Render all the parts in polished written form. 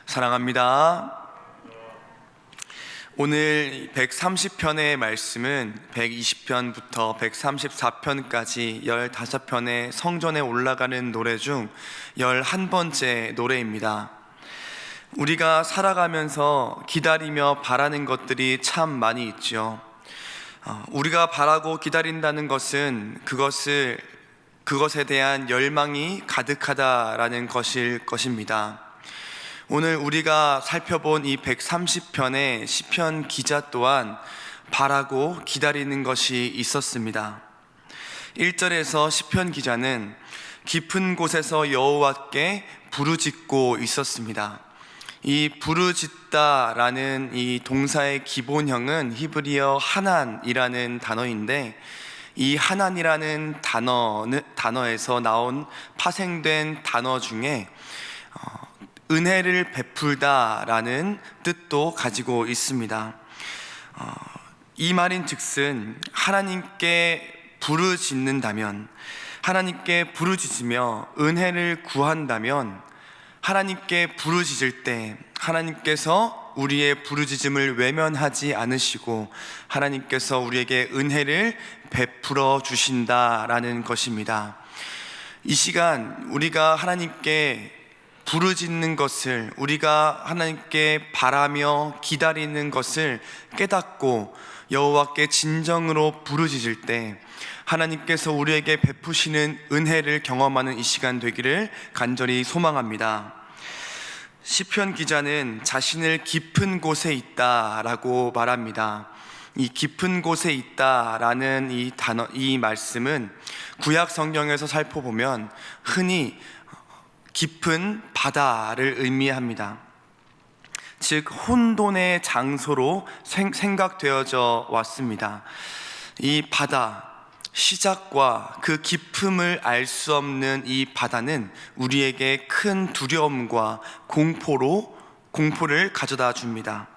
사랑합니다. 오늘 130편의 말씀은 120편부터 134편까지 15편의 성전에 올라가는 노래 중 11번째 노래입니다. 우리가 살아가면서 기다리며 바라는 것들이 참 많이 있죠. 우리가 바라고 기다린다는 것은 그것에 대한 열망이 가득하다라는 것일 것입니다. 오늘 우리가 살펴본 이 130편의 시편 기자 또한 바라고 기다리는 것이 있었습니다. 1절에서 시편 기자는 깊은 곳에서 여호와께 부르짖고 있었습니다. 이 부르짖다라는 이 동사의 기본형은 히브리어 하난이라는 단어인데, 이 하난이라는 단어에서 나온 파생된 단어 중에 은혜를 베풀다라는 뜻도 가지고 있습니다. 이 말인 즉슨 하나님께 부르짖는다면, 하나님께 부르짖으며 은혜를 구한다면, 하나님께 부르짖을 때 하나님께서 우리의 부르짖음을 외면하지 않으시고 하나님께서 우리에게 은혜를 베풀어 주신다라는 것입니다. 이 시간 우리가 하나님께 부르짖는 것을, 우리가 하나님께 바라며 기다리는 것을 깨닫고 여호와께 진정으로 부르짖을 때 하나님께서 우리에게 베푸시는 은혜를 경험하는 이 시간 되기를 간절히 소망합니다. 시편 기자는 자신을 깊은 곳에 있다라고 말합니다. 이 깊은 곳에 있다라는 이 말씀은 구약 성경에서 살펴보면 흔히 깊은 바다를 의미합니다. 즉 혼돈의 장소로 생각되어져 왔습니다. 이 바다, 시작과 그 깊음을 알 수 없는 이 바다는 우리에게 큰 두려움과 공포를 가져다 줍니다.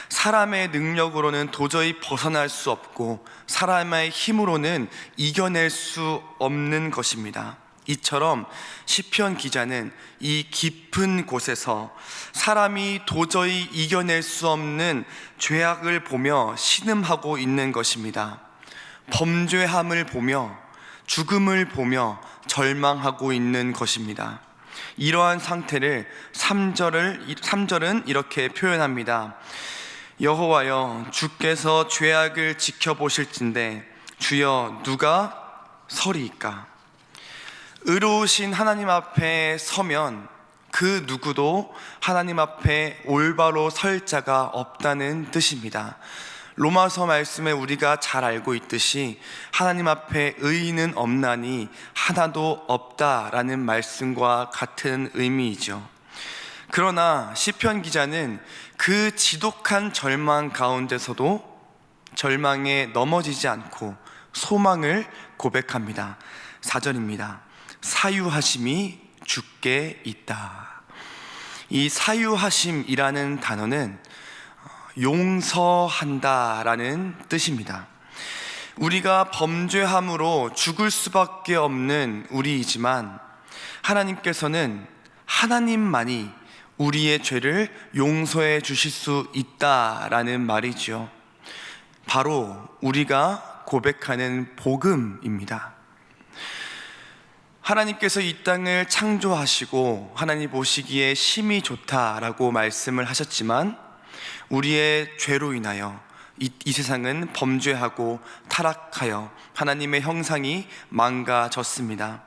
사람의 능력으로는 도저히 벗어날 수 없고 사람의 힘으로는 이겨낼 수 없는 것입니다. 이처럼 시편 기자는 이 깊은 곳에서 사람이 도저히 이겨낼 수 없는 죄악을 보며 신음하고 있는 것입니다. 범죄함을 보며 죽음을 보며 절망하고 있는 것입니다. 이러한 상태를 3절은 이렇게 표현합니다. 여호와여, 주께서 죄악을 지켜보실진데 주여 누가 서리이까? 의로우신 하나님 앞에 서면 그 누구도 하나님 앞에 올바로 설 자가 없다는 뜻입니다. 로마서 말씀에 우리가 잘 알고 있듯이 하나님 앞에 의인은 없나니 하나도 없다라는 말씀과 같은 의미이죠. 그러나 시편 기자는 그 지독한 절망 가운데서도 절망에 넘어지지 않고 소망을 고백합니다. 4절입니다. 사유하심이 주께 있다. 이 사유하심이라는 단어는 용서한다라는 뜻입니다. 우리가 범죄함으로 죽을 수밖에 없는 우리이지만 하나님께서는 하나님만이 우리의 죄를 용서해 주실 수 있다라는 말이죠. 바로 우리가 고백하는 복음입니다. 하나님께서 이 땅을 창조하시고 하나님 보시기에 심히 좋다라고 말씀을 하셨지만 우리의 죄로 인하여 이 세상은 범죄하고 타락하여 하나님의 형상이 망가졌습니다.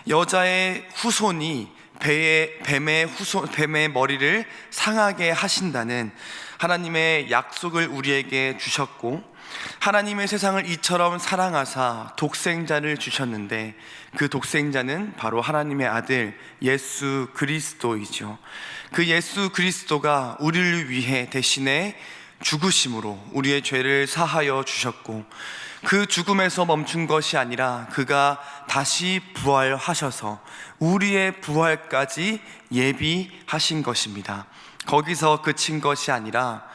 여자의 후손이 뱀의 머리를 상하게 하신다는 하나님의 약속을 우리에게 주셨고, 하나님의 세상을 이처럼 사랑하사 독생자를 주셨는데 그 독생자는 바로 하나님의 아들 예수 그리스도이죠. 그 예수 그리스도가 우리를 위해 대신에 죽으심으로 우리의 죄를 사하여 주셨고, 그 죽음에서 멈춘 것이 아니라 그가 다시 부활하셔서 우리의 부활까지 예비하신 것입니다. 거기서 그친 것이 아니라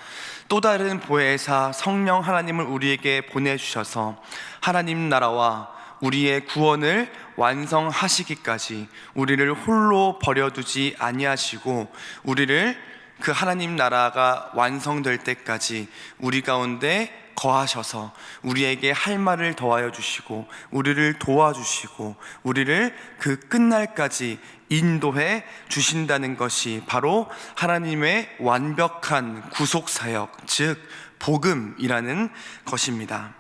또 다른 보혜사 성령 하나님을 우리에게 보내주셔서 하나님 나라와 우리의 구원을 완성하시기까지 우리를 홀로 버려두지 아니하시고 우리를 그 하나님 나라가 완성될 때까지 우리 가운데 거하셔서 우리에게 할 말을 더하여 주시고 우리를 도와주시고 우리를 그 끝날까지 인도해 주신다는 것이 바로 하나님의 완벽한 구속사역, 즉 복음이라는 것입니다.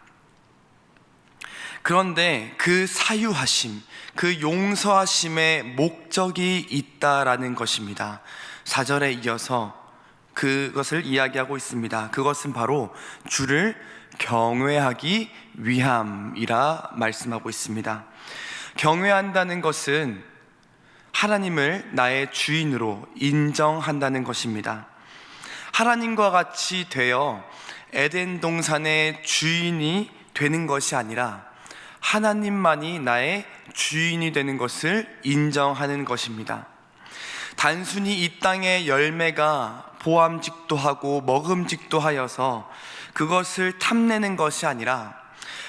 그런데 그 사유하심, 그 용서하심의 목적이 있다라는 것입니다. 4절에 이어서 그것을 이야기하고 있습니다. 그것은 바로 주를 경외하기 위함이라 말씀하고 있습니다. 경외한다는 것은 하나님을 나의 주인으로 인정한다는 것입니다. 하나님과 같이 되어 에덴 동산의 주인이 되는 것이 아니라 하나님만이 나의 주인이 되는 것을 인정하는 것입니다. 단순히 이 땅의 열매가 보암직도 하고 먹음직도 하여서 그것을 탐내는 것이 아니라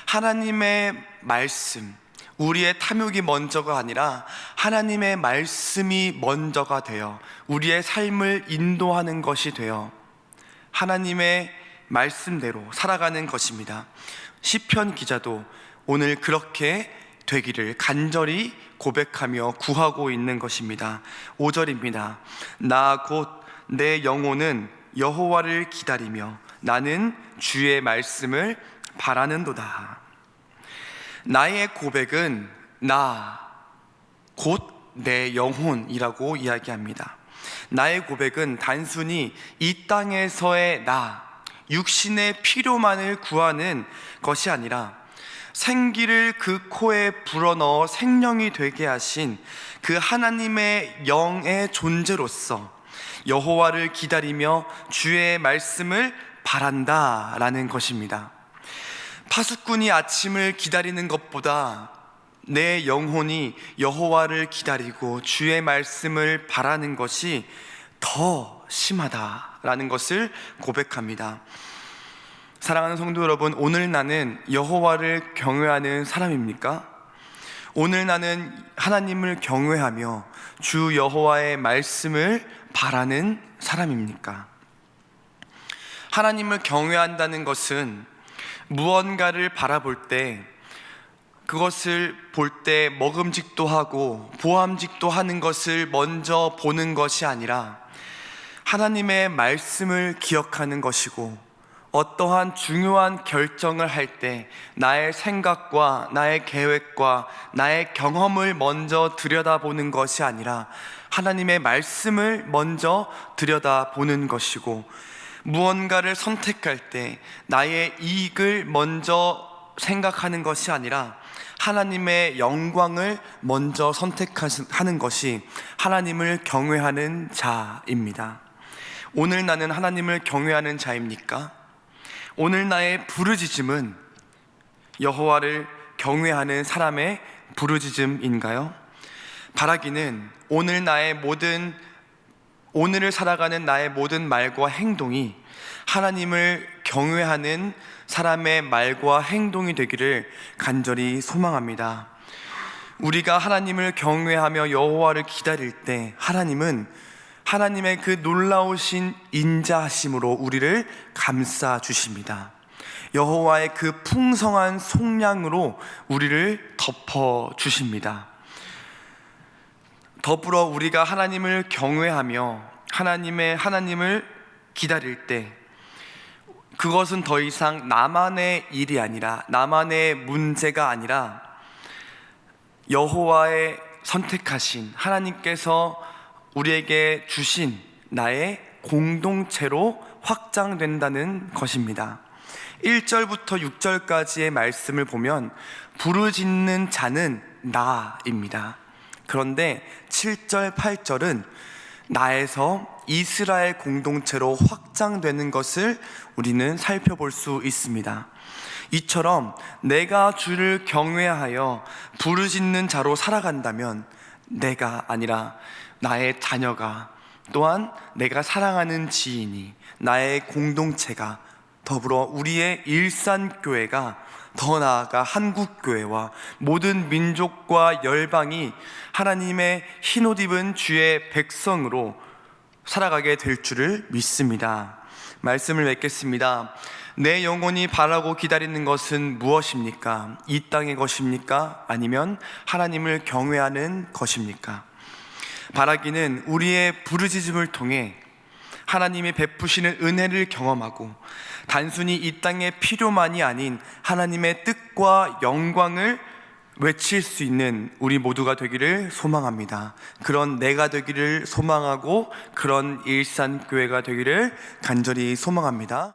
하나님의 말씀, 우리의 탐욕이 먼저가 아니라 하나님의 말씀이 먼저가 되어 우리의 삶을 인도하는 것이 되어 하나님의 말씀대로 살아가는 것입니다. 시편 기자도 오늘 그렇게 되기를 간절히 고백하며 구하고 있는 것입니다. 5절입니다. 나 곧 내 영혼은 여호와를 기다리며 나는 주의 말씀을 바라는도다. 나의 고백은 나 곧 내 영혼이라고 이야기합니다. 나의 고백은 단순히 이 땅에서의 나, 육신의 필요만을 구하는 것이 아니라 생기를 그 코에 불어넣어 생명이 되게 하신 그 하나님의 영의 존재로서 여호와를 기다리며 주의 말씀을 바란다라는 것입니다. 파수꾼이 아침을 기다리는 것보다 내 영혼이 여호와를 기다리고 주의 말씀을 바라는 것이 더 심하다라는 것을 고백합니다. 사랑하는 성도 여러분, 오늘 나는 여호와를 경외하는 사람입니까? 오늘 나는 하나님을 경외하며 주 여호와의 말씀을 바라는 사람입니까? 하나님을 경외한다는 것은 무언가를 바라볼 때 그것을 볼 때 먹음직도 하고 보암직도 하는 것을 먼저 보는 것이 아니라 하나님의 말씀을 기억하는 것이고 어떠한 중요한 결정을 할 때 나의 생각과 나의 계획과 나의 경험을 먼저 들여다보는 것이 아니라 하나님의 말씀을 먼저 들여다보는 것이고 무언가를 선택할 때 나의 이익을 먼저 생각하는 것이 아니라 하나님의 영광을 먼저 선택하는 것이 하나님을 경외하는 자입니다. 오늘 나는 하나님을 경외하는 자입니까? 오늘 나의 부르짖음은 여호와를 경외하는 사람의 부르짖음인가요? 바라기는 오늘을 살아가는 나의 모든 말과 행동이 하나님을 경외하는 사람의 말과 행동이 되기를 간절히 소망합니다. 우리가 하나님을 경외하며 여호와를 기다릴 때 하나님은 하나님의 그 놀라우신 인자하심으로 우리를 감싸 주십니다. 여호와의 그 풍성한 속량으로 우리를 덮어 주십니다. 더불어 우리가 하나님을 경외하며 하나님을 기다릴 때 그것은 더 이상 나만의 일이 아니라 나만의 문제가 아니라 여호와의 선택하신 하나님께서 우리에게 주신 나의 공동체로 확장된다는 것입니다. 1절부터 6절까지의 말씀을 보면 부르짖는 자는 나입니다. 그런데 7절, 8절은 나에서 이스라엘 공동체로 확장되는 것을 우리는 살펴볼 수 있습니다. 이처럼 내가 주를 경외하여 부르짖는 자로 살아간다면 내가 아니라 나의 자녀가 또한 내가 사랑하는 지인이 나의 공동체가 더불어 우리의 일산교회가 더 나아가 한국교회와 모든 민족과 열방이 하나님의 흰옷 입은 주의 백성으로 살아가게 될 줄을 믿습니다. 말씀을 맺겠습니다. 내 영혼이 바라고 기다리는 것은 무엇입니까? 이 땅의 것입니까? 아니면 하나님을 경외하는 것입니까? 바라기는 우리의 부르짖음을 통해 하나님이 베푸시는 은혜를 경험하고 단순히 이 땅의 필요만이 아닌 하나님의 뜻과 영광을 외칠 수 있는 우리 모두가 되기를 소망합니다. 그런 내가 되기를 소망하고 그런 일산교회가 되기를 간절히 소망합니다.